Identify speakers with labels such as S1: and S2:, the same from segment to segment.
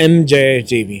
S1: MJ TV।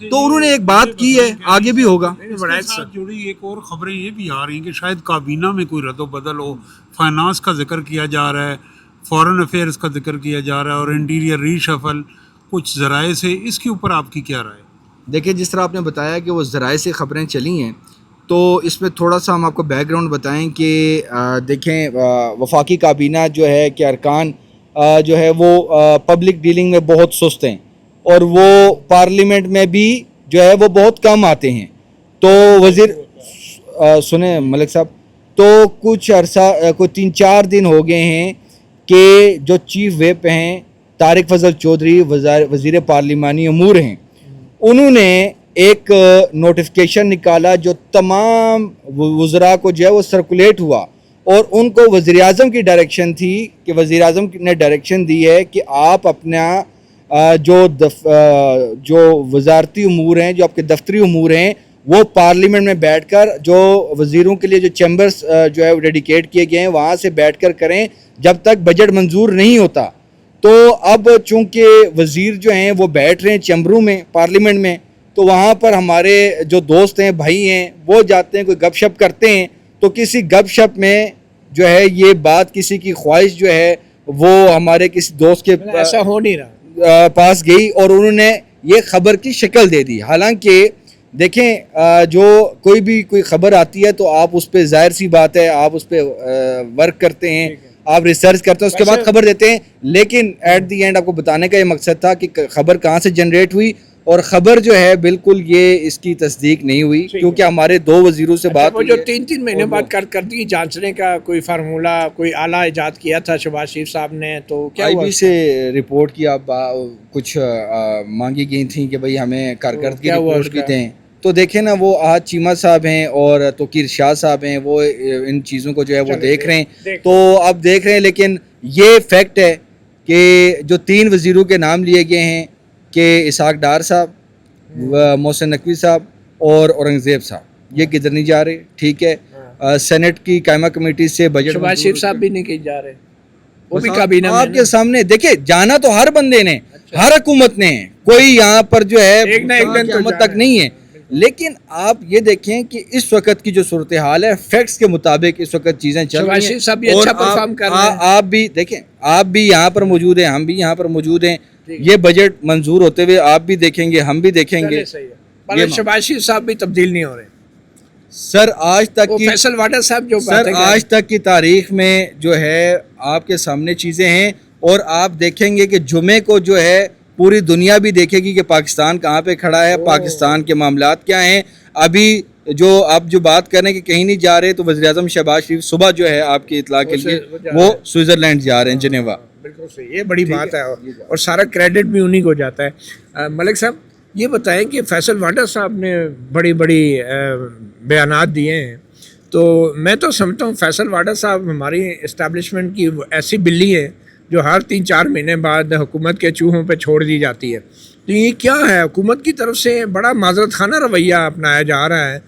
S2: تو انہوں نے ایک بات کی ہے, آگے بھی ہوگا.
S3: اس کے ساتھ جڑی ایک اور خبریں یہ بھی آ رہی ہیں کہ شاید کابینہ میں کوئی رد و بدل ہو. فائنانس کا ذکر کیا جا رہا ہے, فارن افیئرز کا ذکر کیا جا رہا ہے, اور انٹیریئر ری شفل کچھ ذرائع سے. اس کے اوپر آپ کی کیا رائے؟
S2: دیکھیں, جس طرح آپ نے بتایا کہ وہ ذرائع سے خبریں چلی ہیں, تو اس میں تھوڑا سا ہم آپ کو بیک گراؤنڈ بتائیں کہ دیکھیں وفاقی کابینہ جو ہے کہ ارکان جو ہے وہ پبلک ڈیلنگ میں بہت سست ہیں, اور وہ پارلیمنٹ میں بھی جو ہے وہ بہت کم آتے ہیں. تو وزیر سنیں ملک صاحب, تو کچھ عرصہ کوئی 3-4 دن ہو گئے ہیں کہ جو چیف ویپ ہیں طارق فضل چودھری, وزیر پارلیمانی امور ہیں, انہوں نے ایک نوٹیفیکیشن نکالا جو تمام وزراء کو جو ہے وہ سرکولیٹ ہوا, اور ان کو وزیر اعظم کی ڈائریکشن تھی کہ وزیر اعظم نے ڈائریکشن دی ہے کہ آپ اپنا جو وزارتی امور ہیں, جو آپ کے دفتری امور ہیں, وہ پارلیمنٹ میں بیٹھ کر, جو وزیروں کے لیے جو چیمبرز جو ہے وہ ڈیڈیکیٹ کیے گئے ہیں, وہاں سے بیٹھ کر کریں جب تک بجٹ منظور نہیں ہوتا. تو اب چونکہ وزیر جو ہیں وہ بیٹھ رہے ہیں چیمبروں میں پارلیمنٹ میں, تو وہاں پر ہمارے جو دوست ہیں, بھائی ہیں, وہ جاتے ہیں, کوئی گپ شپ کرتے ہیں, تو کسی گپ شپ میں جو ہے یہ بات کسی کی خواہش جو ہے وہ ہمارے کسی دوست کے
S1: ایسا ہو نہیں رہا
S2: پاس گئی, اور انہوں نے یہ خبر کی شکل دے دی. حالانکہ دیکھیں, جو کوئی خبر آتی ہے تو آپ اس پہ, ظاہر سی بات ہے, آپ اس پہ ورک کرتے ہیں, آپ ریسرچ کرتے ہیں, اس کے بعد خبر دیتے ہیں. لیکن ایٹ دی اینڈ آپ کو بتانے کا یہ مقصد تھا کہ خبر کہاں سے جنریٹ ہوئی, اور خبر جو ہے بالکل یہ اس کی تصدیق نہیں ہوئی, کیونکہ ہمارے 2 وزیروں سے بات
S1: ہوئی. جو 3 مہینے بعد کرتی جانچنے کا کوئی فارمولہ کوئی اعلیٰ ایجاد کیا تھا شہباز شریف صاحب نے, تو کیا
S2: آئی بی سے رپورٹ کی آپ کچھ مانگی گئی تھیں کہ بھئی ہمیں کارکردگی رپورٹ بھی دیں. تو دیکھیں نا, وہ آج چیمہ صاحب ہیں اور توقیر شاہ صاحب ہیں, وہ ان چیزوں کو جو ہے وہ دیکھ رہے ہیں. تو اب دیکھ رہے ہیں, لیکن یہ فیکٹ ہے کہ جو 3 وزیروں کے نام لیے گئے ہیں کہ اسحاق ڈار صاحب, محسن نقوی صاحب اور اورنگزیب صاحب, یہ کدھر نہیں جا رہے. ٹھیک ہے, سینٹ کی قائمہ کمیٹی سے بجٹ,
S1: شہباز شریف صاحب بھی نہیں کہیں جا رہے, وہ بھی کابینہ میں.
S2: آپ کے سامنے دیکھیں, جانا تو ہر بندے نے, ہر حکومت نے, کوئی یہاں پر جو ہے
S1: ایک نہ ایک دن
S2: قیامت تک نہیں ہے. لیکن آپ یہ دیکھیں کہ اس وقت کی جو صورتحال ہے, فیکٹس کے مطابق اس وقت چیزیں چل رہی ہیں, اور آپ بھی دیکھیں, آپ بھی یہاں پر موجود ہیں, ہم بھی یہاں پر موجود ہیں. یہ بجٹ منظور ہوتے ہوئے آپ بھی دیکھیں گے, ہم بھی دیکھیں گے.
S1: شہباز شریف صاحب بھی تبدیل نہیں ہو رہے
S2: سر. آج تک کی
S1: فیصل واڈر صاحب جو
S2: سر آج تک کی تاریخ میں جو ہے آپ کے سامنے چیزیں ہیں, اور آپ دیکھیں گے کہ جمعے کو جو ہے پوری دنیا بھی دیکھے گی کہ پاکستان کہاں پہ کھڑا ہے, پاکستان کے معاملات کیا ہیں. ابھی جو آپ جو بات کر رہے ہیں کہ کہیں نہیں جا رہے, تو وزیر اعظم شہباز شریف صبح جو ہے آپ کی اطلاع کے لیے وہ سوئٹزرلینڈ جا رہے ہیں, جنیوا.
S1: بالکل صحیح, یہ بڑی بات ہے, اور سارا کریڈٹ بھی انہی کو جاتا ہے. ملک صاحب یہ بتائیں کہ فیصل واڈر صاحب نے بڑی بیانات دیے ہیں, تو میں تو سمجھتا ہوں فیصل واڈر صاحب ہماری اسٹیبلشمنٹ کی ایسی بلی ہے جو ہر 3-4 مہینے بعد حکومت کے چوہوں پہ چھوڑ دی جاتی ہے. تو یہ کیا ہے, حکومت کی طرف سے بڑا معذرت خانہ رویہ اپنایا جا رہا ہے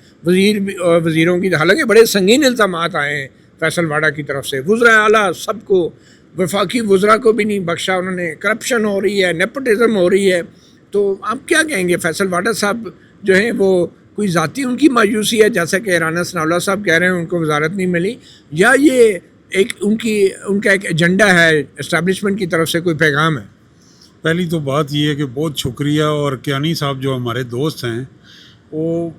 S1: وزیروں کی. حالانکہ بڑے سنگین الزامات آئے ہیں فیصل واڈر کی طرف سے, وزراء اعلیٰ سب کو, وفاقی وزراء کو بھی نہیں بخشا انہوں نے. کرپشن ہو رہی ہے, نیپوٹزم ہو رہی ہے. تو آپ کیا کہیں گے, فیصل واڈر صاحب جو ہیں وہ کوئی ذاتی ان کی مایوسی ہے, جیسا کہ رانا ثناءاللہ صاحب کہہ رہے ہیں ان کو وزارت نہیں ملی, یا یہ ایک ان کا ایک ایجنڈا ہے, اسٹیبلشمنٹ کی طرف سے کوئی پیغام ہے؟
S3: پہلی تو بات یہ ہے کہ بہت شکریہ, اور کیانی صاحب جو ہمارے دوست ہیں وہ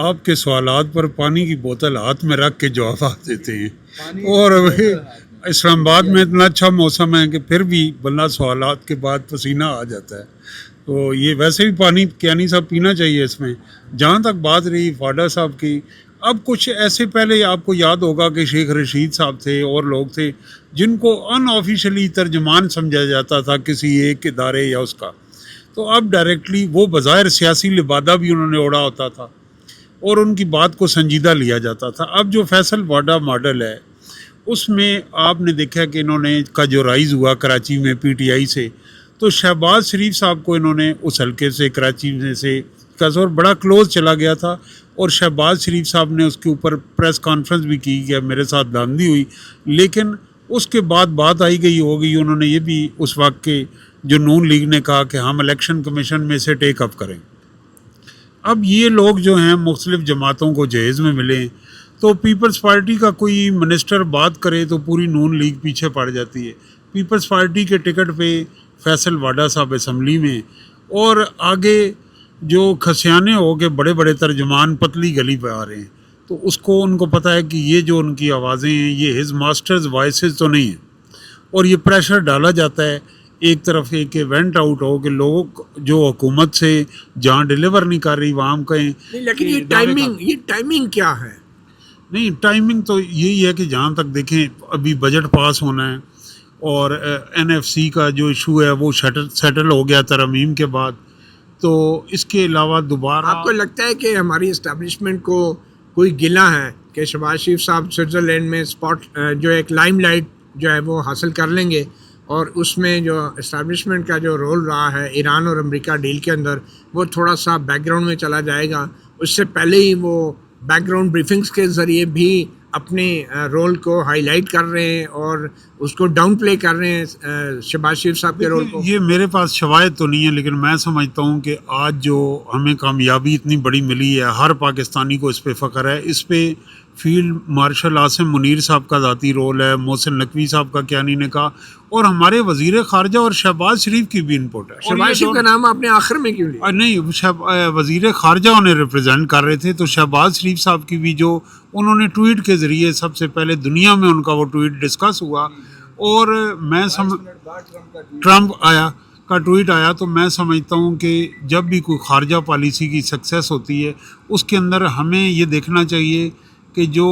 S3: آپ کے سوالات پر پانی کی بوتل ہاتھ میں رکھ کے جوابات دیتے ہیں. اور اسلام آباد میں اتنا اچھا موسم ہے کہ پھر بھی بندہ سوالات کے بعد پسینہ آ جاتا ہے. تو یہ ویسے بھی پانی کیانی صاحب پینا چاہیے اس میں. جہاں تک بات رہی واڈر صاحب کی, اب کچھ ایسے پہلے آپ کو یاد ہوگا کہ شیخ رشید صاحب تھے اور لوگ تھے جن کو ان آفیشلی ترجمان سمجھا جاتا تھا کسی ایک ادارے یا اس کا. تو اب ڈائریکٹلی وہ بظاہر سیاسی لبادہ بھی انہوں نے اوڑا ہوتا تھا اور ان کی بات کو سنجیدہ لیا جاتا تھا. اب جو فیصل واڈر ماڈل ہے اس میں آپ نے دیکھا کہ انہوں نے کا جو رائز ہوا کراچی میں پی ٹی آئی سے, تو شہباز شریف صاحب کو انہوں نے اس حلقے سے کراچی میں سے کا زور بڑا کلوز چلا گیا تھا, اور شہباز شریف صاحب نے اس کے اوپر پریس کانفرنس بھی کی کہ میرے ساتھ دھاندلی ہوئی. لیکن اس کے بعد بات آئی گئی ہو گئی, انہوں نے یہ بھی اس وقت کے جو نون لیگ نے کہا کہ ہم الیکشن کمیشن میں سے ٹیک اپ کریں. اب یہ لوگ جو ہیں مختلف جماعتوں کو جہیز میں ملیں تو پیپلز پارٹی کا کوئی منسٹر بات کرے تو پوری نون لیگ پیچھے پڑ جاتی ہے. پیپلز پارٹی کے ٹکٹ پہ فیصل واڈا صاحب اسمبلی میں, اور آگے جو کھسیانے ہو کے بڑے بڑے ترجمان پتلی گلی پہ آ رہے ہیں, تو اس کو ان کو پتہ ہے کہ یہ جو ان کی آوازیں ہیں یہ ہز ماسٹرز وائسز تو نہیں ہیں, اور یہ پریشر ڈالا جاتا ہے ایک طرف ایک ایونٹ آؤٹ ہو کہ لوگ جو حکومت سے جہاں ڈیلیور نہیں کر رہی وہاں ہم کہیں.
S1: لیکن یہ ٹائمنگ کیا ہے؟
S3: نہیں, ٹائمنگ تو یہی ہے کہ جہاں تک دیکھیں ابھی بجٹ پاس ہونا ہے, اور این ایف سی کا جو ایشو ہے وہ سیٹل ہو گیا ترمیم کے بعد, تو اس کے علاوہ دوبارہ
S1: آپ کو لگتا ہے کہ ہماری اسٹیبلشمنٹ کو کوئی گلہ ہے کہ شہباز شریف صاحب سوئٹزرلینڈ میں اسپاٹ جو ایک لائم لائٹ جو ہے وہ حاصل کر لیں گے, اور اس میں جو اسٹیبلشمنٹ کا جو رول رہا ہے ایران اور امریکہ ڈیل کے اندر وہ تھوڑا سا بیک گراؤنڈ میں چلا جائے گا؟ اس سے پہلے ہی وہ بیک گراؤنڈ بریفنگز کے ذریعے بھی اپنے رول کو ہائی لائٹ کر رہے ہیں اور اس کو ڈاؤن پلے کر رہے ہیں شہباز شریف صاحب کے رول کو.
S3: یہ میرے پاس شواہد تو نہیں ہے, لیکن میں سمجھتا ہوں کہ آج جو ہمیں کامیابی اتنی بڑی ملی ہے, ہر پاکستانی کو اس پہ فخر ہے. اس پہ فیلڈ مارشل عاصم منیر صاحب کا ذاتی رول ہے, محسن نقوی صاحب کا کیا نہیں نے کہا, اور ہمارے وزیر خارجہ اور شہباز شریف کی بھی انپوٹ ہے.
S1: شہباز شریف کا نام آپ نے آخر میں کیوں لیا؟
S3: نہیں, وزیر خارجہ انہیں ریپرزینٹ کر رہے تھے, تو شہباز شریف صاحب کی بھی جو انہوں نے ٹویٹ کے ذریعے سب سے پہلے دنیا میں ان کا وہ ٹویٹ ڈسکس ہوا, اور میں ٹرمپ کا ٹویٹ آیا, تو میں سمجھتا ہوں کہ جب بھی کوئی خارجہ پالیسی کی سکسیس ہوتی ہے اس کے اندر ہمیں یہ دیکھنا چاہیے کہ جو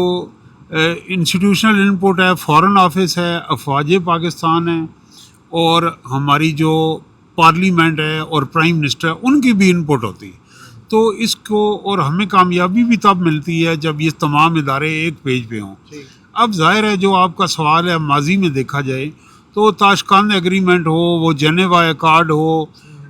S3: انسٹیٹیوشنل انپوٹ ہے, فارن آفس ہے, افواج پاکستان ہے, اور ہماری جو پارلیمنٹ ہے اور پرائم منسٹر ہے, ان کی بھی انپوٹ ہوتی ہے. تو اس کو, اور ہمیں کامیابی بھی تب ملتی ہے جب یہ تمام ادارے ایک پیج پہ ہوں. اب ظاہر ہے جو آپ کا سوال ہے, ماضی میں دیکھا جائے تو تاشقند ایگریمنٹ ہو, وہ جنیوا ایکارڈ ہو,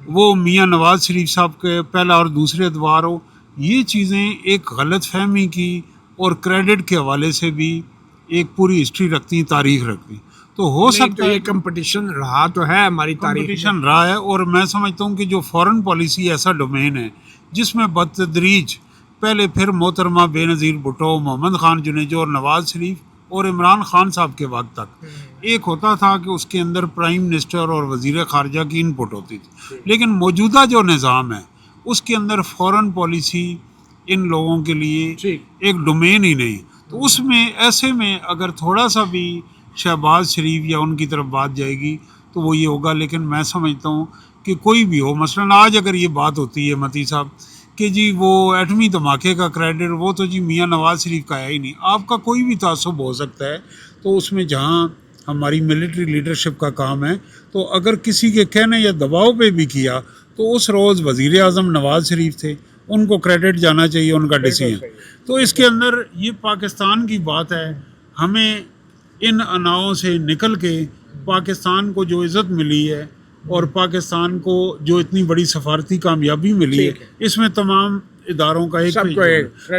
S3: وہ میاں نواز شریف صاحب کے پہلا اور دوسرے ادوار ہو, یہ چیزیں ایک غلط فہمی کی اور کریڈٹ کے حوالے سے بھی ایک پوری ہسٹری رکھتی ہیں, تاریخ رکھتی ہیں. تو ہو سکتا ہے
S1: یہ کمپٹیشن رہا تو ہے ہماری تاریخ میں.
S3: کمپٹیشن رہا ہے, اور میں سمجھتا ہوں کہ جو فارن پالیسی ایسا ڈومین ہے جس میں بتدریج پہلے پھر محترمہ بے نظیر بھٹو, محمد خان جنیجو اور نواز شریف اور عمران خان صاحب کے وقت تک ایک ہوتا تھا کہ اس کے اندر پرائم منسٹر اور وزیر خارجہ کی انپوٹ ہوتی تھی, لیکن موجودہ جو نظام ہے اس کے اندر فارن پالیسی ان لوگوں کے لیے ایک ڈومین ہی نہیں. تو اس میں ایسے میں اگر تھوڑا سا بھی شہباز شریف یا ان کی طرف بات جائے گی تو وہ یہ ہوگا. لیکن میں سمجھتا ہوں کہ کوئی بھی ہو, مثلاً آج اگر یہ بات ہوتی ہے متی صاحب کہ جی وہ ایٹمی دھماکے کا کریڈٹ وہ تو جی میاں نواز شریف کا ہے ہی نہیں, آپ کا کوئی بھی تعصب ہو سکتا ہے, تو اس میں جہاں ہماری ملٹری لیڈرشپ کا کام ہے, تو اگر کسی کے کہنے یا دباؤ پہ بھی کیا تو اس روز وزیر اعظم نواز شریف تھے, ان کو کریڈٹ جانا چاہیے, ان کا ڈیسیژن. تو اس کے اندر یہ پاکستان کی بات ہے, ہمیں ان اناؤں سے نکل کے پاکستان کو جو عزت ملی ہے اور پاکستان کو جو اتنی بڑی سفارتی کامیابی ملی ہے, اس میں تمام اداروں کا ایک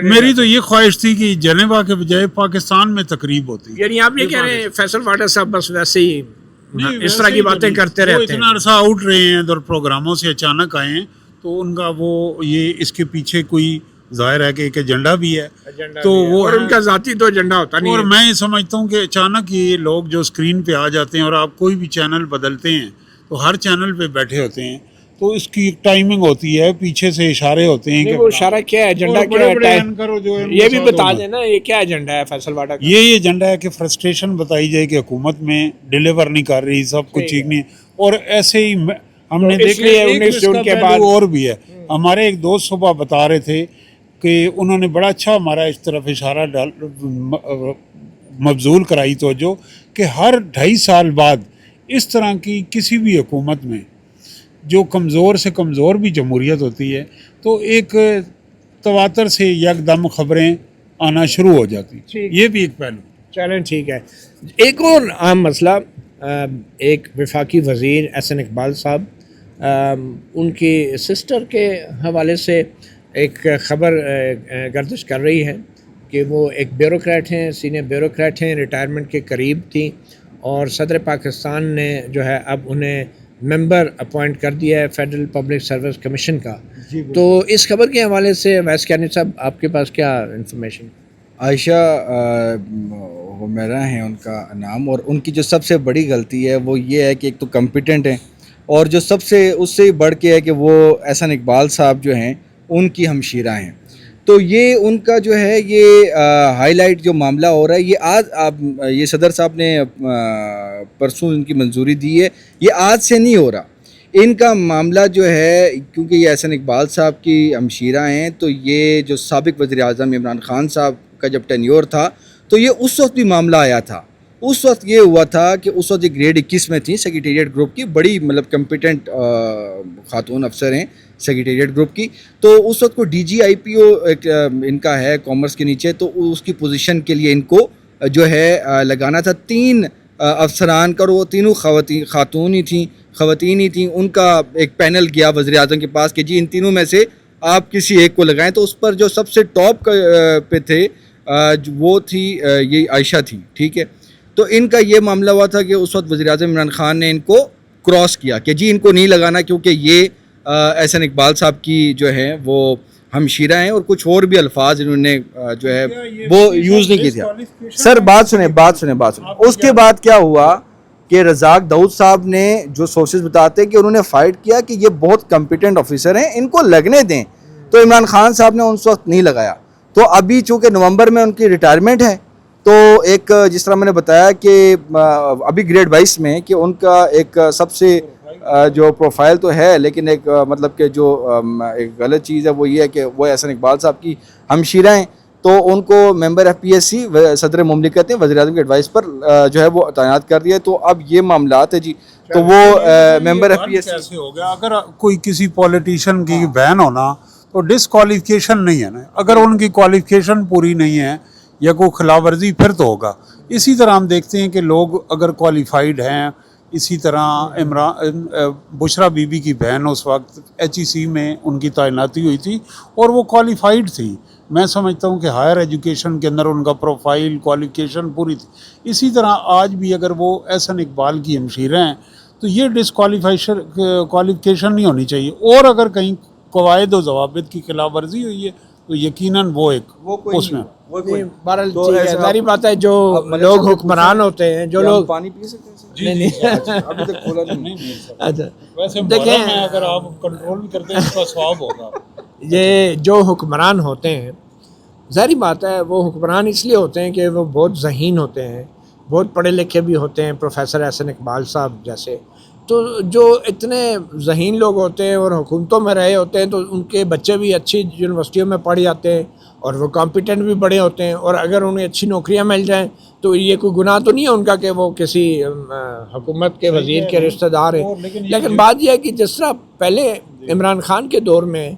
S3: میری تو یہ خواہش تھی کہ جنیوا کے بجائے پاکستان میں تقریب ہوتی.
S1: یعنی آپ یہ کہہ رہے ہیں فیصل واڈا صاحب بس ویسے ہی اس طرح کی باتیں کرتے رہتے ہیں,
S3: اتنا عرصہ آؤٹ رہے ہیں اور پروگراموں سے اچانک آئے ہیں, تو ان کا وہ یہ اس کے پیچھے کوئی ظاہر ہے کہ ایک ایجنڈا بھی ہے, تو وہ
S1: اور ان کا ذاتی تو ایجنڈا ہوتا نہیں.
S3: اور میں یہ سمجھتا ہوں کہ اچانک یہ لوگ جو اسکرین پہ آ جاتے ہیں, اور آپ کوئی بھی چینل بدلتے ہیں تو ہر چینل پہ بیٹھے ہوتے ہیں, تو اس کی ایک ٹائمنگ ہوتی ہے, پیچھے سے اشارے ہوتے ہیں کہ
S1: وہ اشارہ کیا ہے, ایجنڈا کیا ہے, یہ بھی بتا دیں نا یہ کیا ایجنڈا ہے فیصل واڈا کا.
S3: یہ ایجنڈا ہے کہ فرسٹریشن بتائی جائے کہ حکومت میں ڈیلیور نہیں کر رہی, سب کچھ ٹھیک نہیں, اور ایسے ہی ہم نے دیکھا 19 جون کے بعد اور بھی ہے. ہمارے ایک دوست صبح بتا رہے تھے کہ انہوں نے بڑا اچھا ہمارا اس طرف اشارہ مبذول کرائی توجہ کہ ہر 2.5 سال بعد اس طرح کی کسی بھی حکومت میں جو کمزور سے کمزور بھی جمہوریت ہوتی ہے تو ایک تواتر سے یکدم خبریں آنا شروع ہو جاتی. یہ بھی ایک پہلو.
S1: چلیں ٹھیک ہے. ایک اور عام مسئلہ, ایک وفاقی وزیر احسن اقبال صاحب, ان کی سسٹر کے حوالے سے ایک خبر گردش کر رہی ہے کہ وہ ایک بیوروکریٹ ہیں, سینئر بیوروکریٹ ہیں, ریٹائرمنٹ کے قریب تھیں, اور صدر پاکستان نے جو ہے اب انہیں ممبر اپوائنٹ کر دیا ہے فیڈرل پبلک سروس کمیشن کا.
S2: جی
S1: تو اس خبر کے حوالے سے وائس کیانی صاحب آپ کے پاس کیا انفارمیشن؟
S2: عائشہ حمیرہ ہیں ان کا نام, اور ان کی جو سب سے بڑی غلطی ہے وہ یہ ہے کہ ایک تو کمپیٹنٹ ہیں, اور جو سب سے اس سے بڑھ کے ہے کہ وہ احسن اقبال صاحب جو ہیں ان کی ہمشیرہ ہیں. تو یہ ان کا جو ہے یہ ہائی لائٹ جو معاملہ ہو رہا ہے, یہ آج یہ صدر صاحب نے پرسوں ان کی منظوری دی ہے, یہ آج سے نہیں ہو رہا. ان کا معاملہ جو ہے کیونکہ یہ احسن اقبال صاحب کی ہمشیرہ ہیں, تو یہ جو سابق وزیر اعظم عمران خان صاحب کا جب ٹینیور تھا تو یہ اس وقت بھی معاملہ آیا تھا. اس وقت یہ ہوا تھا کہ اس وقت یہ گریڈ 21 میں تھیں سیکریٹریٹ گروپ کی, بڑی مطلب کمپیٹنٹ خاتون افسر ہیں سیکریٹریٹ گروپ کی. تو اس وقت کو ڈی جی آئی پی او ان کا ہے کامرس کے نیچے, تو اس کی پوزیشن کے لیے ان کو جو ہے لگانا تھا 3 افسران کا, اور وہ تینوں خواتین ہی تھیں. ان کا ایک پینل گیا وزیر اعظم کے پاس کہ جی ان تینوں میں سے آپ کسی ایک کو لگائیں. تو اس پر جو سب سے ٹاپ پہ تھے وہ تھی یہ عائشہ تھی, ٹھیک ہے. تو ان کا یہ معاملہ ہوا تھا کہ اس وقت وزیر اعظم عمران خان نے ان کو کراس کیا کہ جی ان کو نہیں لگانا, کیونکہ یہ احسن اقبال صاحب کی جو ہے وہ ہمشیرہ ہیں, اور کچھ اور بھی الفاظ انہوں نے جو ہے وہ یوز نہیں کیے تھے. سر بات سنیں. اس کے بعد کیا ہوا کہ رزاق داؤد صاحب نے جو سورسز بتاتے ہیں کہ انہوں نے فائٹ کیا کہ یہ بہت کمپیٹنٹ آفیسر ہیں, ان کو لگنے دیں. تو عمران خان صاحب نے اس وقت نہیں لگایا. تو ابھی چونکہ نومبر میں ان کی ریٹائرمنٹ ہے, تو ایک جس طرح میں نے بتایا کہ ابھی گریڈ 22 میں کہ ان کا ایک سب سے جو پروفائل تو ہے, لیکن ایک مطلب کہ جو ایک غلط چیز ہے وہ یہ ہے کہ وہ احسن اقبال صاحب کی ہمشیرہ ہیں. تو ان کو ممبر ایف پی ایس سی صدر مملکت نے وزیر اعظم کے ایڈوائس پر جو ہے وہ تعینات کر دیا. تو اب یہ معاملات ہے جی, تو وہ ممبر ایف پی ایس سی
S3: کیسے ہو گیا؟ اگر کوئی کسی پولیٹیشین کی بین ہونا تو ڈسکوالیفیکیشن نہیں ہے نا, اگر ان کی کوالیفیکیشن پوری نہیں ہے یا کوئی خلاف ورزی پھر تو ہوگا. اسی طرح ہم دیکھتے ہیں کہ لوگ اگر کوالیفائڈ ہیں, اسی طرح بشرا بی بی کی بہن اس وقت ایچ ای سی میں ان کی تعیناتی ہوئی تھی اور وہ کوالیفائڈ تھی. میں سمجھتا ہوں کہ ہائر ایجوکیشن کے اندر ان کا پروفائل کوالیفیکیشن پوری تھی. اسی طرح آج بھی اگر وہ احسن اقبال کی ہمشیرہ ہیں تو یہ کوالیفیکیشن نہیں ہونی چاہیے. اور اگر کہیں قواعد و ضوابط کی خلاف ورزی ہوئی ہے تو یقیناً وہ اس میں
S1: بہرحال ظاہری بات ہے جو لوگ حکمران ہوتے ہیں, جو لوگ
S2: پانی پی سکتے ہیں ابھی تک کھولا نہیں.
S1: اچھا
S3: ویسے
S1: دیکھیں,
S3: اگر آپ کنٹرول کرتے ہیں اس کا ثواب ہوگا.
S1: یہ جو حکمران ہوتے ہیں ظاہری بات ہے وہ حکمران اس لیے ہوتے ہیں کہ وہ بہت ذہین ہوتے ہیں, بہت پڑھے لکھے بھی ہوتے ہیں, پروفیسر احسن اقبال صاحب جیسے. تو جو اتنے ذہین لوگ ہوتے ہیں اور حکومتوں میں رہے ہوتے ہیں تو ان کے بچے بھی اچھی یونیورسٹیوں میں پڑھ جاتے ہیں اور وہ کمپیٹنٹ بھی بڑے ہوتے ہیں, اور اگر انہیں اچھی نوکریاں مل جائیں تو یہ کوئی گناہ تو نہیں ہے ان کا کہ وہ کسی حکومت کے وزیر کے رشتہ دار ہیں. لیکن بات یہ ہے کہ جس طرح پہلے عمران خان کے دور میں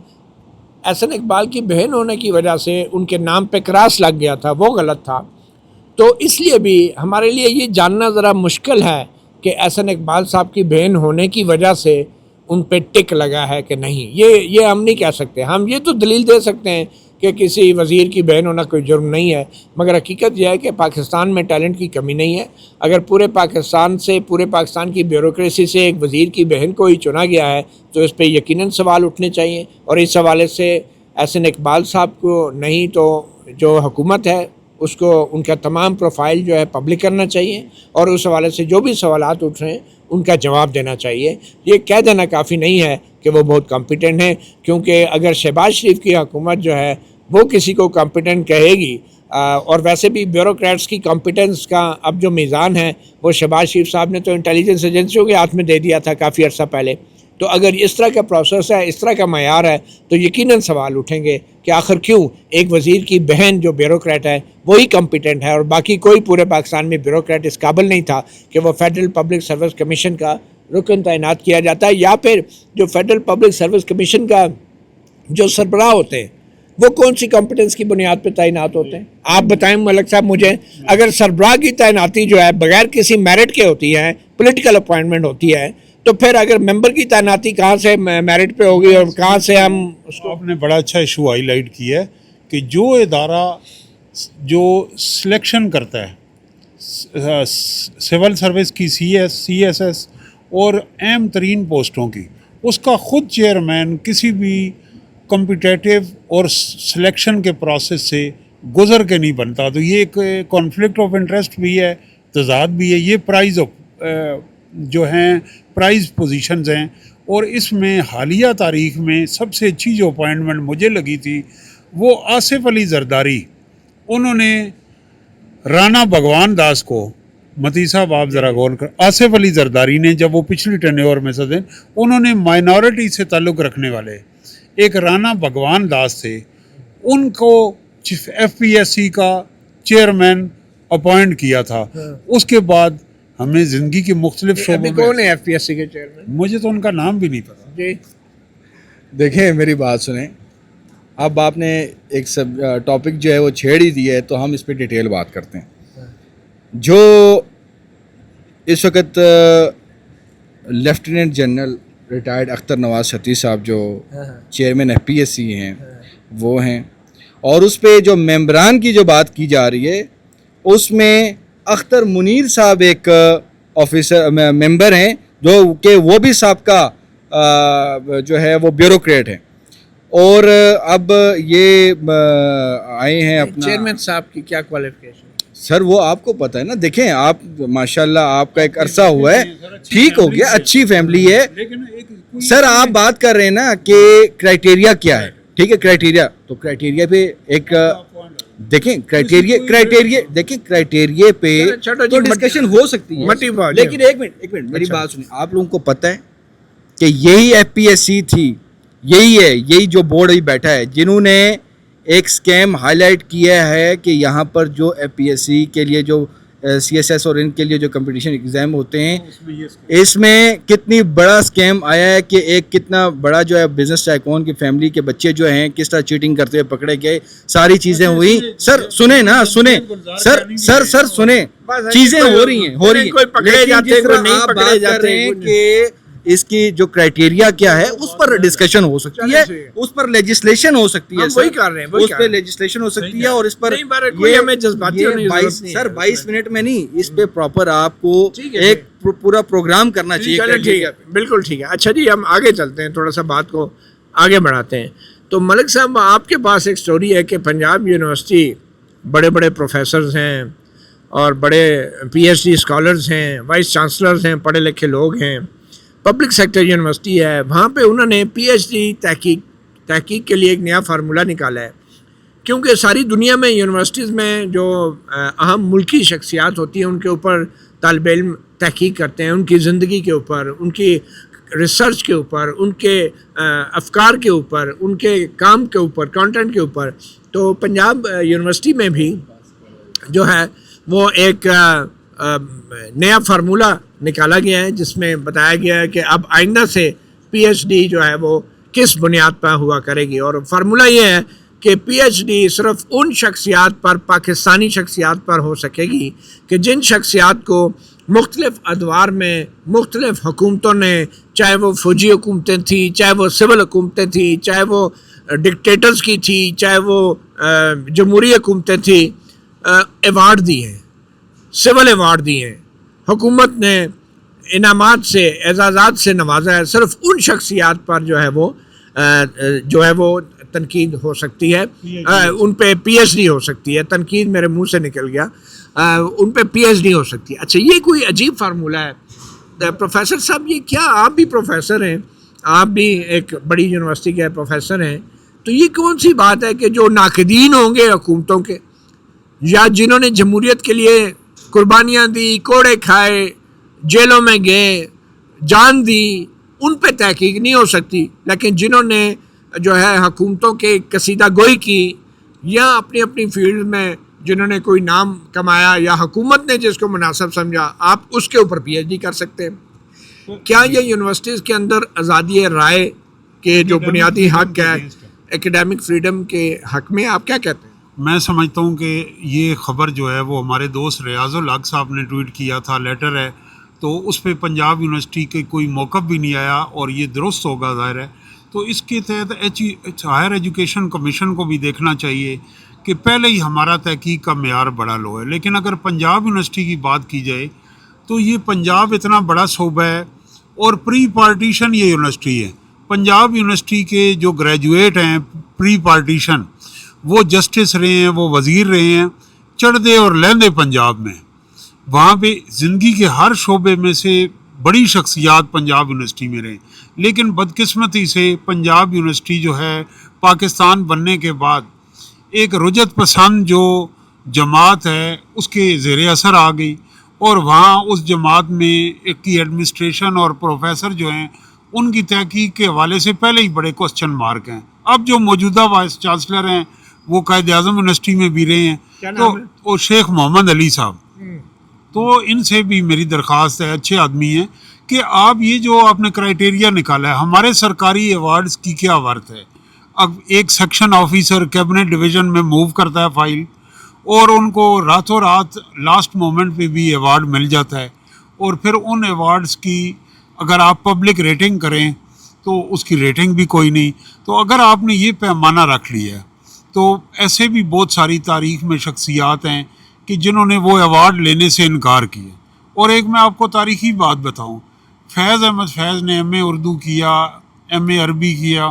S1: احسن اقبال کی بہن ہونے کی وجہ سے ان کے نام پہ کراس لگ گیا تھا, وہ غلط تھا. تو اس لیے بھی ہمارے لیے یہ جاننا ذرا مشکل ہے کہ احسن اقبال صاحب کی بہن ہونے کی وجہ سے ان پہ ٹک لگا ہے کہ نہیں. یہ ہم نہیں کہہ سکتے. ہم یہ تو دلیل دے سکتے ہیں کہ کسی وزیر کی بہن ہونا کوئی جرم نہیں ہے, مگر حقیقت یہ ہے کہ پاکستان میں ٹیلنٹ کی کمی نہیں ہے. اگر پورے پاکستان کی بیوروکریسی سے ایک وزیر کی بہن کو ہی چنا گیا ہے تو اس پہ یقیناً سوال اٹھنے چاہیے, اور اس حوالے سے احسن اقبال صاحب کو نہیں تو جو حکومت ہے اس کو ان کا تمام پروفائل جو ہے پبلک کرنا چاہیے, اور اس حوالے سے جو بھی سوالات اٹھ رہے ہیں ان کا جواب دینا چاہیے. یہ کہہ دینا کافی نہیں ہے کہ وہ بہت کمپیٹنٹ ہیں, کیونکہ اگر شہباز شریف کی حکومت جو ہے وہ کسی کو کمپیٹنٹ کہے گی, اور ویسے بھی بیوروکریٹس کی کمپیٹنس کا اب جو میزان ہے وہ شہباز شریف صاحب نے تو انٹیلیجنس ایجنسیوں کے ہاتھ میں دے دیا تھا کافی عرصہ پہلے. تو اگر اس طرح کا پروسیس ہے, اس طرح کا معیار ہے, تو یقیناً سوال اٹھیں گے کہ آخر کیوں ایک وزیر کی بہن جو بیوروکریٹ ہے وہی کمپیٹنٹ ہے اور باقی کوئی پورے پاکستان میں بیوروکریٹ اس قابل نہیں تھا کہ وہ فیڈرل پبلک سروس کمیشن کا رکن تعینات کیا جاتا ہے, یا پھر جو فیڈرل پبلک سروس کمیشن کا جو سربراہ ہوتے ہیں وہ کون سی کمپیٹنس کی بنیاد پہ تعینات ہوتے ہیں؟ آپ بتائیں ملک صاحب مجھے. اگر سربراہ کی تعیناتی جو ہے بغیر کسی میرٹ کے ہوتی ہے, پولیٹیکل اپوائنٹمنٹ ہوتی ہے, تو پھر اگر ممبر کی تعیناتی کہاں سے میرٹ پہ ہوگی اور کہاں سے ہم اس کو.
S3: آپ نے بڑا اچھا ایشو ہائی لائٹ کیا ہے کہ جو ادارہ جو سلیکشن کرتا ہے سول سروس کی سی ایس ایس اور اہم ترین پوسٹوں کی، اس کا خود چیئرمین کسی بھی کمپیٹیٹیو اور سلیکشن کے پروسیس سے گزر کے نہیں بنتا. تو یہ ایک کانفلکٹ آف انٹرسٹ بھی ہے، تضاد بھی ہے. یہ پرائز جو ہیں پرائز پوزیشنز ہیں. اور اس میں حالیہ تاریخ میں سب سے اچھی جو اپوائنٹمنٹ مجھے لگی تھی وہ آصف علی زرداری. انہوں نے رانا بھگوان داس کو، متی صاحب آپ ذرا غور کر، آصف علی زرداری نے جب وہ پچھلی ٹینیور میں صدر، انہوں نے مائنورٹی سے تعلق رکھنے والے ایک رانا بھگوان داس تھے، ان کو ایف پی ایس سی کا چیئرمین اپوائنٹ کیا تھا. اس کے بعد ہمیں زندگی کے مختلف شعبوں میں،
S1: کون ہے ایف پی ایس سی کے چیئرمین؟
S3: مجھے تو ان کا نام بھی نہیں پتا.
S1: جی
S2: دیکھیں میری بات سنیں، اب آپ نے ایک سب ٹاپک جو ہے وہ چھیڑ ہی دیا ہے تو ہم اس پہ ڈیٹیل بات کرتے ہیں. جو اس وقت lieutenant general retired Akhtar Nawaz شتی صاحب جو chairman F P S C ہیں وہ ہیں، اور اس پہ جو ممبران کی جو بات کی جا رہی ہے اس میں اختر منیر صاحب ایک آفیسر ممبر ہیں جو کہ وہ بھی سابقہ جو ہے وہ بیوروکریٹ ہیں. اور اب یہ آئے ہیں اپنا
S1: چیئرمین صاحب کی کیا کوالیفکیشن؟
S2: سر وہ آپ کو پتہ ہے نا. دیکھیں آپ ماشاءاللہ آپ کا ایک عرصہ ہوا ہے، ٹھیک ہو گیا، اچھی فیملی ہے. سر آپ بات کر رہے ہیں نا کہ کرائٹیریا کیا ہے، ٹھیک ہے کرائٹیریا، تو کرائٹیریا پہ ایک دیکھیں کرائٹیریا پہ تو ڈسکشن ہو سکتی ہے، لیکن ایک منٹ میری بات سنیں. آپ لوگوں کو پتہ ہے کہ یہی ایف پی ایس سی تھی، یہی جو بورڈ ابھی بیٹھا ہے جنہوں نے ایک سکیم ہائی لائٹ کیا ہے کہ یہاں پر جو ایف پی ایس سی کے لیے جو سی ایس ایس اور ان کے لیے جو کمپٹیشن ایگزام ہوتے ہیں اس میں کتنی بڑا سکیم آیا ہے کہ ایک کتنا بڑا جو ہے بزنس ٹائکون کی فیملی کے بچے جو ہیں کس طرح چیٹنگ کرتے ہوئے پکڑے گئے، ساری چیزیں ہوئی. سر سنیں نا، سنیں سر سنیں، چیزیں ہو رہی ہیں
S1: کوئی پکڑے جاتے
S2: جس طرح آپ بات کر رہے ہیں کہ اس کی جو کرائٹیریا کیا ہے اس پر ڈسکشن ہو سکتی ہے، اس پر لیجسلیشن ہو سکتی ہے،
S1: وہی کر رہے ہیں،
S2: اس پہ لیجسلیشن ہو سکتی ہے. اور اس پر
S1: ہمیں جذباتی ہونے کی ضرورت نہیں ہے
S2: سر 22 منٹ میں نہیں، اس پہ پراپر آپ کو ایک پورا پروگرام کرنا چاہیے.
S1: ٹھیک ہے، بالکل ٹھیک ہے. اچھا جی ہم آگے چلتے ہیں، تھوڑا سا بات کو آگے بڑھاتے ہیں. تو ملک صاحب آپ کے پاس ایک سٹوری ہے کہ پنجاب یونیورسٹی بڑے بڑے پروفیسرز ہیں اور بڑے پی ایچ ڈی اسکالرز ہیں، وائس چانسلرز ہیں، پڑھے لکھے لوگ ہیں، پبلک سیکٹر یونیورسٹی ہے. وہاں پہ انہوں نے پی ایچ ڈی تحقیق کے لیے ایک نیا فارمولہ نکالا ہے، کیونکہ ساری دنیا میں یونیورسٹیز میں جو اہم ملکی شخصیات ہوتی ہیں ان کے اوپر طالب علم تحقیق کرتے ہیں، ان کی زندگی کے اوپر، ان کی ریسرچ کے اوپر، ان کے افکار کے اوپر، ان کے کام کے اوپر، کانٹینٹ کے اوپر. تو پنجاب یونیورسٹی میں بھی جو ہے وہ ایک نیا فارمولہ نکالا گیا ہے جس میں بتایا گیا ہے کہ اب آئندہ سے پی ایچ ڈی جو ہے وہ کس بنیاد پر ہوا کرے گی. اور فارمولہ یہ ہے کہ پی ایچ ڈی صرف ان شخصیات پر، پاکستانی شخصیات پر ہو سکے گی کہ جن شخصیات کو مختلف ادوار میں مختلف حکومتوں نے، چاہے وہ فوجی حکومتیں تھیں، چاہے وہ سول حکومتیں تھیں، چاہے وہ ڈکٹیٹرز کی تھی، چاہے وہ جمہوری حکومتیں تھیں، ایوارڈ دی ہیں، سول ایوارڈ دی ہیں. حکومت نے انعامات سے، اعزازات سے نوازا ہے. صرف ان شخصیات پر جو ہے وہ تنقید ہو سکتی ہے، ان پہ پی ایچ ڈی ہو سکتی ہے. تنقید میرے منہ سے نکل گیا، ان پہ پی ایچ ڈی ہو سکتی ہے. اچھا یہ کوئی عجیب فارمولہ ہے. پروفیسر صاحب یہ کیا، آپ بھی پروفیسر ہیں، آپ بھی ایک بڑی یونیورسٹی کے پروفیسر ہیں، تو یہ کون سی بات ہے کہ جو ناقدین ہوں گے حکومتوں کے یا جنہوں نے جمہوریت کے لیے قربانیاں دی، کوڑے کھائے، جیلوں میں گئے، جان دی، ان پہ تحقیق نہیں ہو سکتی، لیکن جنہوں نے جو ہے حکومتوں کے کسیدہ گوئی کی یا اپنی اپنی فیلڈ میں جنہوں نے کوئی نام کمایا یا حکومت نے جس کو مناسب سمجھا، آپ اس کے اوپر پی ایچ ڈی کر سکتے ہیں. کیا یہ یونیورسٹیز کے اندر آزادی رائے کے جو بنیادی حق ہے، ایکیڈیمک فریڈم کے حق میں آپ کیا کہتے ہیں؟
S3: میں سمجھتا ہوں کہ یہ خبر جو ہے وہ ہمارے دوست ریاض الحق صاحب نے ٹویٹ کیا تھا، لیٹر ہے، تو اس پہ پنجاب یونیورسٹی کے کوئی موقف بھی نہیں آیا اور یہ درست ہوگا ظاہر ہے. تو اس کے تحت ہائر ایجوکیشن کمیشن کو بھی دیکھنا چاہیے کہ پہلے ہی ہمارا تحقیق کا معیار بڑا لو ہے. لیکن اگر پنجاب یونیورسٹی کی بات کی جائے تو یہ پنجاب اتنا بڑا صوبہ ہے اور پری پارٹیشن یہ یونیورسٹی ہے. پنجاب یونیورسٹی کے جو گریجویٹ ہیں پری پارٹیشن وہ جسٹس رہے ہیں, وہ وزیر رہے ہیں چڑھدے اور لہندے پنجاب میں. وہاں پہ زندگی کے ہر شعبے میں سے بڑی شخصیات پنجاب یونیورسٹی میں رہے. لیکن بدقسمتی سے پنجاب یونیورسٹی جو ہے پاکستان بننے کے بعد ایک رجت پسند جو جماعت ہے اس کے زیر اثر آ گئی, اور وہاں اس جماعت میں ایک کی ایڈمنسٹریشن اور پروفیسر جو ہیں ان کی تحقیق کے حوالے سے پہلے ہی بڑے کوسچن مارک ہیں. اب جو موجودہ وائس چانسلر ہیں وہ قائد اعظم یونیورسٹی میں بھی رہے ہیں, تو وہ شیخ محمد علی صاحب. تو ان سے بھی میری درخواست ہے, اچھے آدمی ہیں, کہ آپ یہ جو آپ نے کرائٹیریا نکالا ہے ہمارے سرکاری ایوارڈز کی کیا ورت ہے. اب ایک سیکشن آفیسر کیبنٹ ڈویژن میں موو کرتا ہے فائل, اور ان کو راتوں رات لاسٹ مومنٹ پہ بھی ایوارڈ مل جاتا ہے, اور پھر ان ایوارڈز کی اگر آپ پبلک ریٹنگ کریں تو اس کی ریٹنگ بھی کوئی نہیں. تو اگر آپ نے یہ پیمانہ رکھ لیا تو ایسے بھی بہت ساری تاریخ میں شخصیات ہیں کہ جنہوں نے وہ ایوارڈ لینے سے انکار کیا. اور ایک میں آپ کو تاریخی بات بتاؤں, فیض احمد فیض نے ایم اے اردو کیا, ایم اے عربی کیا,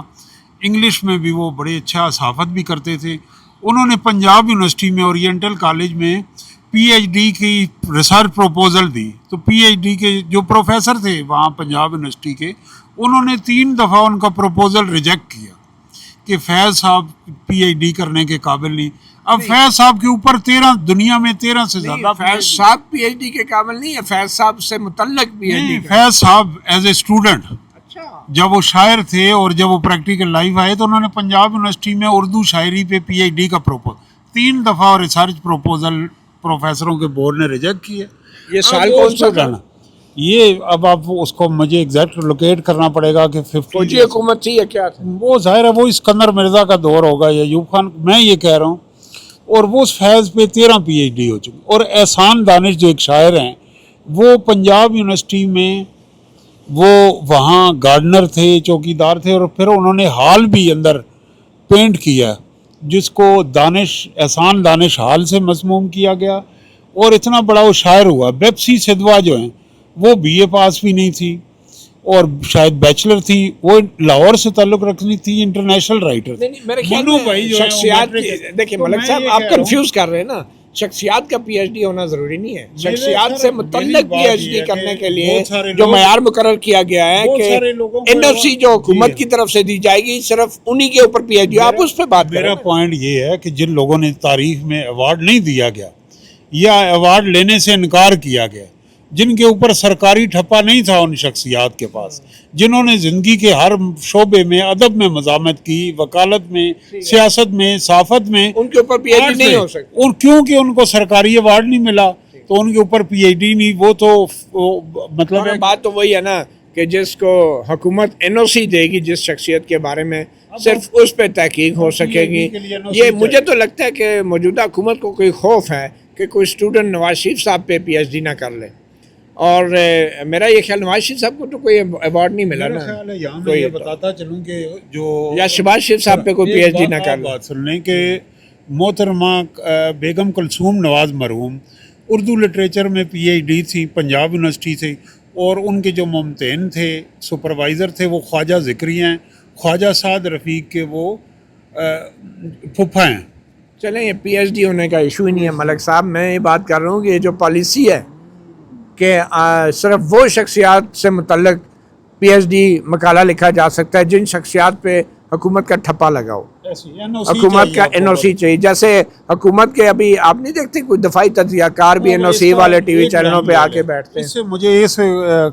S3: انگلش میں بھی وہ بڑے اچھا صحافت بھی کرتے تھے. انہوں نے پنجاب یونیورسٹی میں اورینٹل کالج میں پی ایچ ڈی کی ریسرچ پروپوزل دی. تو پی ایچ ڈی کے جو پروفیسر تھے وہاں پنجاب یونیورسٹی کے, انہوں نے 3 دفعہ ان کا پروپوزل ریجیکٹ کیا کہ فیض صاحب پی ایچ ڈی کرنے کے قابل نہیں. اب فیض صاحب کے اوپر 13 دنیا میں 13 سے زیادہ
S1: فیض صاحب پی ایچ ڈی کے قابل نہیں ہے, فیض صاحب سے متعلق پی ایچ ڈی.
S3: فیض صاحب ایز اے اسٹوڈنٹ جب وہ شاعر تھے اور جب وہ پریکٹیکل لائف آئے تو انہوں نے پنجاب یونیورسٹی میں اردو شاعری پہ پی ایچ ڈی کا 3 دفعہ ریسرچ پروپوزل پروفیسروں کے بورڈ نے ریجیکٹ کیا.
S1: یہ سال کون سا تھا؟
S3: یہ اب آپ اس کو مجھے ایگزیکٹ لوکیٹ کرنا پڑے گا کہ 50
S1: فوجی حکومت تھی یا کیا تھا؟
S3: وہ ظاہر ہے وہ اسکندر مرزا کا دور ہوگا یا ایوب خان, میں یہ کہہ رہا ہوں. اور وہ اس فیض پہ 13 پی ایچ ڈی ہو چکی. اور احسان دانش جو ایک شاعر ہیں وہ پنجاب یونیورسٹی میں وہ وہاں گارڈنر تھے, چوکیدار تھے, اور پھر انہوں نے ہال بھی اندر پینٹ کیا جس کو احسان دانش ہال سے مسموم کیا گیا. اور اتنا بڑا وہ شاعر ہوا. بیپسی سدوا جو ہیں وہ بی اے پاس بھی نہیں تھی اور شاید بیچلر تھی, وہ لاہور سے تعلق رکھنی تھی, انٹرنیشنل رائٹر.
S1: منو بھائی جو شخصیات, دیکھیں ملک صاحب آپ کنفیوز کر رہے ہیں نا, شخصیات کا پی ایچ ڈی ہونا ضروری نہیں ہے. شخصیات سے متعلق پی ایچ ڈی کرنے کے لیے جو معیار مقرر کیا گیا ہے کہ این ایف سی جو حکومت کی طرف سے دی جائے گی صرف انہی کے اوپر پی ایچ ڈی, آپ اس پہ بات کریں.
S3: میرا پوائنٹ یہ ہے کہ جن لوگوں نے تاریخ میں ایوارڈ نہیں دیا گیا یا ایوارڈ لینے سے انکار کیا گیا, جن کے اوپر سرکاری ٹھپا نہیں تھا ان شخصیات کے پاس, جنہوں نے زندگی کے ہر شعبے میں ادب میں مزاحمت کی, وکالت میں, سیاست میں, صحافت میں,
S1: ان کے اوپر پی ایچ ڈی نہیں ہو سکتی.
S3: اور کیونکہ ان کو سرکاری ایوارڈ نہیں ملا تو ان کے اوپر پی ایچ ڈی نہیں. وہ تو مطلب
S1: بات تو وہی ہے نا کہ جس کو حکومت این او سی دے گی جس شخصیت کے بارے میں صرف اس پہ تحقیق ہو سکے گی. یہ مجھے تو لگتا ہے کہ موجودہ حکومت کو کوئی خوف ہے کہ کوئی اسٹوڈنٹ نواز شریف صاحب پہ پی ایچ ڈی نہ کر لے. اور میرا یہ خیال نواز شریف صاحب کو تو کوئی ایوارڈ نہیں ملا نا,
S3: کوئی بتاتا چلوں کہ جو
S1: یا شہباز شریف صاحب پہ کوئی پی ایچ ڈی نہ کر لے.
S3: بات سن لیں کہ محترمہ بیگم کلثوم نواز مرحوم اردو لٹریچر میں پی ایچ ڈی تھی پنجاب یونیورسٹی سے, اور ان کے جو ممتحن تھے سپروائزر تھے وہ خواجہ ذکری ہیں, خواجہ سعد رفیق کے وہ پھپھا ہیں.
S1: چلیں یہ پی ایچ ڈی ہونے کا ایشو ہی نہیں ہے ملک صاحب. میں یہ بات کر رہا ہوں کہ یہ جو پالیسی ہے کہ صرف وہ شخصیات سے متعلق پی ایچ ڈی مقالہ لکھا جا سکتا ہے جن شخصیات پہ حکومت کا ٹھپا لگا ہو, حکومت کا این او سی چاہیے. جیسے حکومت کے ابھی آپ نہیں دیکھتے کوئی دفاعی تجزیہ کار بھی این او سی والے ٹی وی چینلوں پہ آ کے بیٹھتے ہیں.
S3: اس سے مجھے اس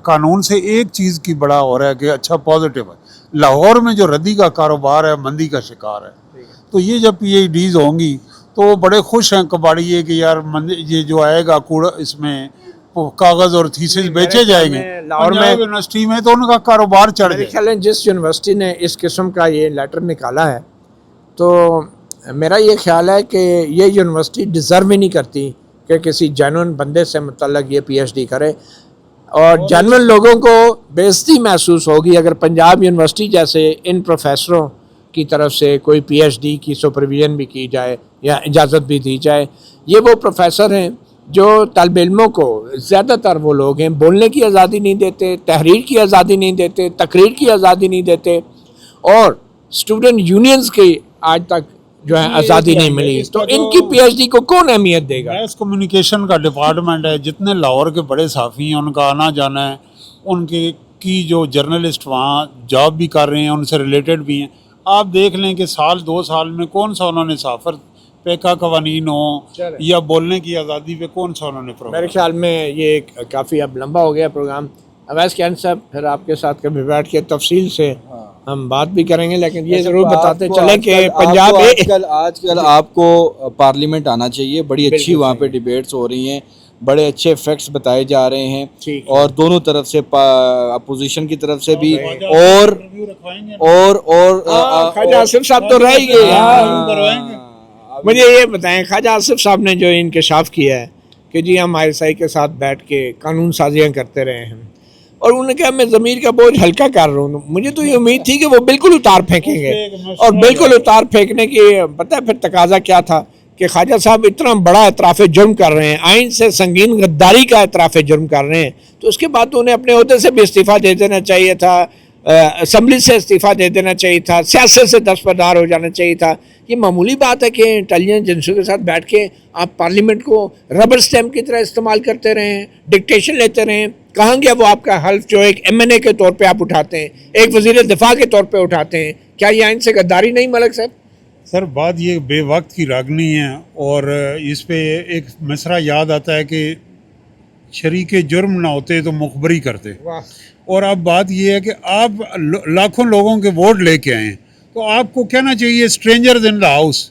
S3: قانون سے ایک چیز کی بڑا ہو رہا ہے کہ اچھا پازیٹیو ہے, لاہور میں جو ردی کا کاروبار ہے مندی کا شکار ہے, تو یہ جب پی ایچ ڈیز ہوں گی تو وہ بڑے خوش ہیں کباڑیے کہ یار یہ جو آئے گا کوڑا اس میں کاغذ اور تھیسز بیچے جائیں گے لاہور میں یونیورسٹی میں, تو ان کا کاروبار چڑھ
S1: میرے خیال ہے جس یونیورسٹی نے اس قسم کا یہ لیٹر نکالا ہے تو میرا یہ خیال ہے کہ یہ یونیورسٹی ڈیزرو ہی نہیں کرتی کہ کسی جینون بندے سے متعلق یہ پی ایچ ڈی کرے, اور جینون لوگوں کو بے عزتی محسوس ہوگی اگر پنجاب یونیورسٹی جیسے ان پروفیسروں کی طرف سے کوئی پی ایچ ڈی کی سپرویژن بھی کی جائے یا اجازت بھی دی جائے. یہ وہ پروفیسر ہیں جو طالب علموں کو زیادہ تر وہ لوگ ہیں بولنے کی آزادی نہیں دیتے, تحریر کی آزادی نہیں دیتے, تقریر کی آزادی نہیں دیتے, اور اسٹوڈنٹ یونینز کی آج تک جو ہے آزادی نہیں ملی. تو ان کی پی ایچ ڈی کو کون اہمیت دے گا؟
S3: میس کمیونیکیشن کا ڈپارٹمنٹ ہے, جتنے لاہور کے بڑے صحافی ہیں ان کا آنا جانا ہے, ان کی جو جرنلسٹ وہاں جاب بھی کر رہے ہیں ان سے ریلیٹڈ بھی ہیں. آپ دیکھ لیں کہ سال 2 سال میں کون سا انہوں نے صحافت پہ کا قوانین ہوں یا بولنے کی آزادی پہ کون سا انہوں نے
S1: میرے خیال میں یہ کافی اب لمبا ہو گیا پروگرام. اویس کیان صاحب, پھر آپ کے ساتھ کبھی بیٹھ کے تفصیل سے ہم بات بھی کریں گے, لیکن یہ ضرور بتاتے چلیں کہ پنجاب
S2: آج کل آپ کو پارلیمنٹ آنا چاہیے. بڑی اچھی وہاں پہ ڈیبیٹس ہو رہی ہیں, بڑے اچھے فیکٹس بتائے جا رہے ہیں, اور دونوں طرف سے اپوزیشن کی طرف سے بھی, اور
S1: خواجہ آصف صاحب تو رہ ہی گئے. مجھے یہ بتائیں, خواجہ آصف صاحب نے جو انکشاف کیا ہے کہ جی ہم ISI کے ساتھ بیٹھ کے قانون سازیاں کرتے رہے ہیں, اور انہوں نے کہا میں ضمیر کا بوجھ ہلکا کر رہا ہوں. مجھے تو یہ امید تھی کہ وہ بالکل اتار پھینکیں گے, اور بالکل اتار پھینکنے کی پتہ ہے پھر تقاضا کیا تھا کہ خواجہ صاحب اتنا بڑا اعتراف جرم کر رہے ہیں, آئین سے سنگین غداری کا اعتراف جرم کر رہے ہیں, تو اس کے بعد تو انہیں اپنے عہدے سے بھی استعفیٰ دے دینا چاہیے تھا, اسمبلی سے استعفیٰ دے دینا چاہیے تھا, سیاست سے دستبردار ہو جانا چاہیے تھا. یہ معمولی بات ہے کہ انٹیلیجنس ایجنسیوں کے ساتھ بیٹھ کے آپ پارلیمنٹ کو ربر سٹیمپ کی طرح استعمال کرتے رہیں, ڈکٹیشن لیتے رہیں. کہاں گیا وہ آپ کا حلف جو ایک MNA کے طور پہ آپ اٹھاتے ہیں, ایک وزیر دفاع کے طور پہ اٹھاتے ہیں؟ کیا یہ آئین سے غداری نہیں ملک صاحب؟
S3: سر بات یہ بے وقت کی راگنی ہے, اور اس پہ ایک مصرع یاد آتا ہے کہ شریک جرم نہ ہوتے تو مخبری کرتے. اور اب بات یہ ہے کہ آپ لاکھوں لوگوں کے ووٹ لے کے آئیں, تو آپ کو کہنا چاہیے اسٹرینجرز ان دا ہاؤس,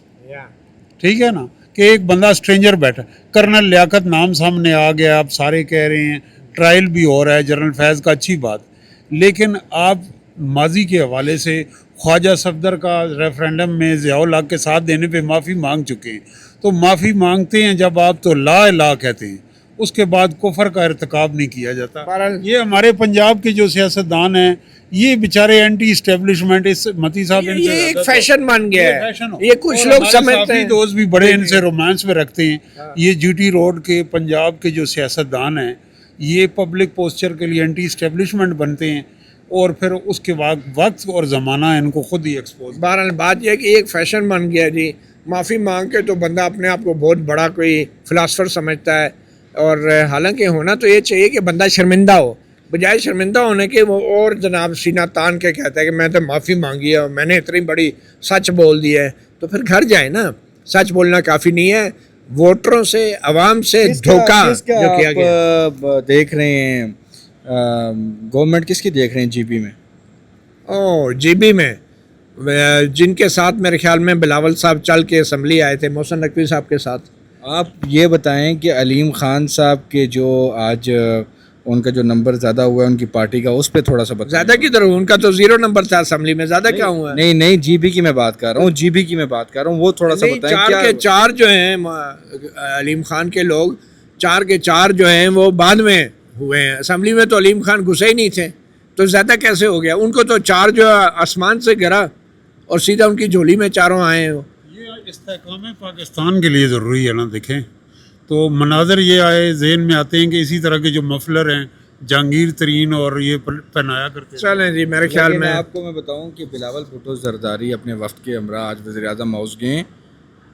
S3: ٹھیک ہے نا, کہ ایک بندہ اسٹرینجر بیٹھا. کرنل لیاقت نام سامنے آ گیا, آپ سارے کہہ رہے ہیں ٹرائل بھی ہو رہا ہے جنرل فیض کا, اچھی بات, لیکن آپ ماضی کے حوالے سے خواجہ صفدر کا ریفرینڈم میں ضیاء الحق کے ساتھ دینے پہ معافی مانگ چکے ہیں. تو معافی مانگتے ہیں جب آپ تو لا الہ کہتے ہیں, اس کے بعد کفر کا ارتکاب نہیں کیا جاتا. یہ ہمارے پنجاب کے جو سیاستدان ہیں یہ بیچارے اینٹی اسٹیبلشمنٹ, اس متی صاحب
S1: یہ ایک فیشن بن گیا ہے, یہ کچھ لوگ سمجھتے ہیں,
S3: دوست بھی بڑے ان سے رومانس میں رکھتے ہیں. یہ GT روڈ کے پنجاب کے جو سیاستدان ہیں یہ پبلک پوسچر کے لیے اینٹی اسٹیبلشمنٹ بنتے ہیں, اور پھر اس کے بعد وقت اور زمانہ ان کو خود ہی ایکسپوز.
S1: بہرحال بات یہ ہے کہ ایک فیشن بن گیا جی, معافی مانگ کے تو بندہ اپنے آپ کو بہت بڑا کوئی فلاسفر سمجھتا ہے, اور حالانکہ ہونا تو یہ چاہیے کہ بندہ شرمندہ ہو, بجائے شرمندہ ہونے کے وہ اور جناب سینہ تان کے کہتا ہے کہ میں تو معافی مانگی ہے, میں نے اتنی بڑی سچ بول دی ہے. تو پھر گھر جائے نا, سچ بولنا کافی نہیں ہے. ووٹروں سے, عوام سے دھوکہ جو کیا گیا.
S2: دیکھ رہے ہیں گورنمنٹ کس کی دیکھ رہے ہیں GB میں؟
S1: GB میں جن کے ساتھ میرے خیال میں بلاول صاحب چل کے اسمبلی آئے تھے محسن نقوی صاحب کے ساتھ.
S2: آپ یہ بتائیں کہ علیم خان صاحب کے جو آج ان کا جو نمبر زیادہ ہوا ہے ان کی پارٹی کا, اس پہ تھوڑا سا بتائیں.
S1: زیادہ کی طرف ان کا تو 0 نمبر تھا اسمبلی میں, زیادہ کیا ہوا ہے؟
S2: نہیں GB کی میں بات کر رہا ہوں, GB کی میں بات کر رہا ہوں, وہ تھوڑا سا بتائیں.
S1: 4 کے 4 جو ہیں علیم خان کے لوگ, 4 کے 4 جو ہیں وہ بعد میں ہوئے ہیں, اسمبلی میں تو علیم خان گھسے ہی نہیں تھے, تو زیادہ کیسے ہو گیا؟ ان کو تو 4 جو آسمان سے گرا اور سیدھا ان کی جھولی میں چاروں آئے ہیں.
S3: یہ استحکام پاکستان کے لیے ضروری ہے نا. دیکھیں تو مناظر یہ آئے ذہن میں آتے ہیں کہ اسی طرح کے جو مفلر ہیں جہانگیر ترین اور یہ پہنایا کرتے ہیں.
S1: چلیں جی, میرے خیال میں
S2: آپ کو میں بتاؤں کہ بلاول بھٹو زرداری اپنے وفد کے ہمراہ آج وزیر اعظم ہاؤس گئے,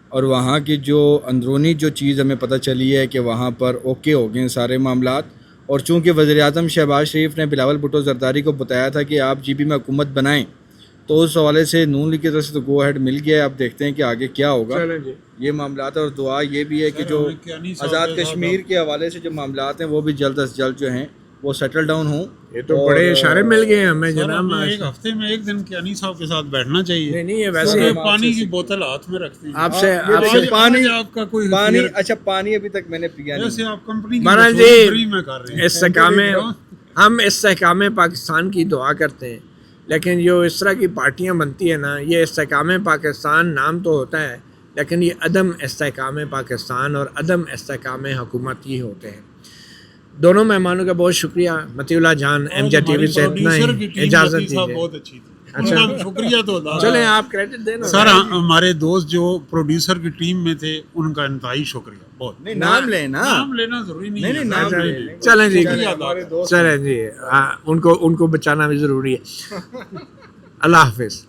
S2: اور وہاں کی جو اندرونی جو چیز ہمیں پتہ چلی ہے کہ وہاں پر اوکے ہو گئے سارے معاملات. اور چونکہ وزیر اعظم شہباز شریف نے بلاول بھٹو زرداری کو بتایا تھا کہ آپ GB میں حکومت بنائیں, تو اس حوالے سے نون لیگ کی طرف سے تو گو ہیڈ مل گیا ہے. اب دیکھتے ہیں کہ آگے کیا ہوگا یہ معاملات. اور دعا یہ بھی ہے کہ جو آزاد کشمیر کے حوالے سے جو معاملات ہیں وہ بھی جلد از جلد جو ہیں وہ سیٹل ڈاؤن ہوں.
S1: یہ تو بڑے اشارے مل گئے ہیں ہمیں جناب.
S3: ایک ہفتے میں ایک دن کیانی صاحب کے ساتھ بیٹھنا چاہیے.
S1: نہیں یہ ویسے
S3: پانی کی بوتل ہاتھ میں رکھتے ہیں.
S1: آپ سے
S2: پانی,
S3: آپ کا کوئی
S2: اچھا پانی ابھی تک میں نے پیا نہیں.
S3: ویسے آپ کمپنی
S1: جی
S3: میں کر رہے ہیں.
S1: ہم استحکام پاکستان کی دعا کرتے ہیں, لیکن جو اس طرح کی پارٹیاں بنتی ہیں نا, یہ استحکام پاکستان نام تو ہوتا ہے, لیکن یہ عدم استحکام پاکستان اور عدم استحکام حکومت ہی ہوتے ہیں. دونوں مہمانوں کا بہت شکریہ. متی اللہ جان MJ TV سے اتنا ہی اجازت دیجیے. اچھا
S3: شکریہ تو ادا
S1: چلیں آپ کریڈٹ دیں نا
S3: سر ہمارے دوست جو پروڈیوسر کی ٹیم میں تھے ان کا انتہائی شکریہ بہت
S2: نہیں نام لیں نا
S3: نام لینا ضروری نہیں
S2: نہیں، نام
S3: ہے
S2: لے لیں۔
S1: چلیں جی
S2: ہمارے دوست
S1: چلیں جی ان کو بچانا بھی ضروری ہے اللہ حافظ